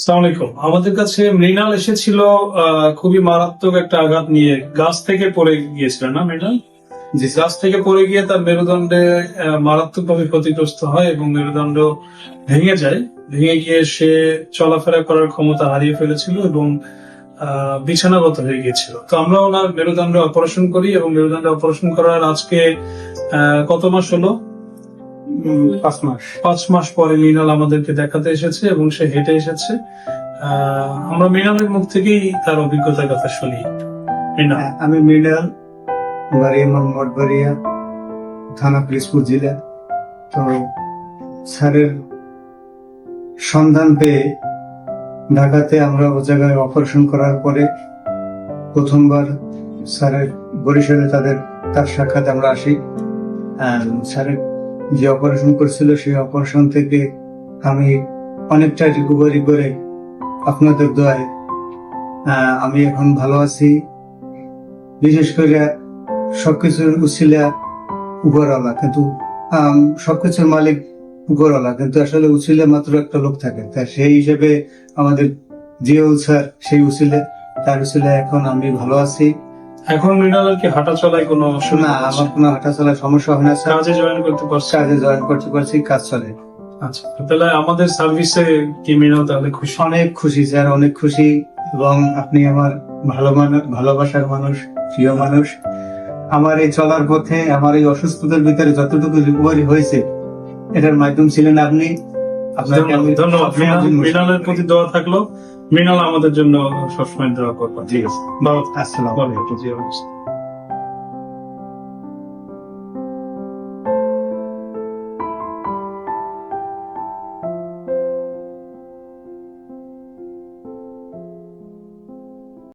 আসসালামু আলাইকুম। আমাদের কাছে মৃণাল এসেছিল খুবই মারাত্মক একটা আঘাত নিয়ে। গাছ থেকে পড়ে গিয়েছিল না মৃণাল? জি গাছ থেকে পড়ে গিয়ে তার মেরুদণ্ডে মারাত্মকভাবে ক্ষতিগ্রস্ত হয় এবং মেরুদণ্ড ভেঙে যায়। ভেঙে গিয়ে সে চলাফেরা করার ক্ষমতা হারিয়ে ফেলেছিল এবং বিছানাগত হয়ে গিয়েছিল। তো আমরা ওনার মেরুদণ্ড অপারেশন করি এবং মেরুদণ্ড অপারেশন করার আজকে কত মাস হলো? 5 মাস। 5 মাস পরে মৃণাল আমাদেরকে দেখাতে এসেছে এবং সে হেঁটে এসেছে। আমরা মৃণালের মুখ থেকেই তার অভিজ্ঞতার কথা শুনি। মৃণাল, আমি মৃণাল, বাড়ি আমার মঠবাড়িয়া, থানা পিরোজপুর জেলা। তো স্যারের সন্ধান পেয়ে ঢাকাতে আমরা ও জায়গায় অপারেশন করার পরে প্রথমবার স্যারের বরিশালে তার সাক্ষাৎ আমরা আসি। স্যারের যে অপারেশন করছিল সেই অপারেশন থেকে আমি অনেকটা রিকভারি করে আপনাদের দোয়ায় আমি এখন ভালো আছি। বিশেষ করে সবকিছুর উছিলা উপরওয়ালা, কিন্তু সবকিছুর মালিক উপরওয়ালা, কিন্তু আসলে উছিলে মাত্র একটা লোক থাকে। তাই সেই হিসেবে আমাদের জিয়াউল স্যার সেই উছিলে, তার উছিলে এখন আমি ভালো আছি। এখন মৃণালের কি হাঁটা চলায় কোনো না, অসুবিধা আমার হচ্ছে? কোনো হাঁটা চলার সমস্যা হয় না স্যার। কাজে জয়েন করতে পারছে? কাজে জয়েন করতে পারছি, কাজ চলে। আচ্ছা, তাহলে আমাদের সার্ভিসে কি মৃণাল তাহলে খুশি? অনেক খুশি স্যার, অনেক খুশি। এবং আপনি আমার ভালোবাসার মানুষ, প্রিয় মানুষ। আমার এই চলার পথে, আমার এই অসুস্থতার ভিতরে যতটুকু রিকভারি হয়েছে, এটার মাধ্যম ছিলেন আপনি। আপনাকে আমি ধন্যবাদ। সবসময়ের জন্য মৃণালের প্রতি দোয়া থাকলো। মৃণাল আমাদের জন্য সবসময় দোয়া করবা। ঠিক আছে। ভালো আসসালামু আলাইকুম। থাকো।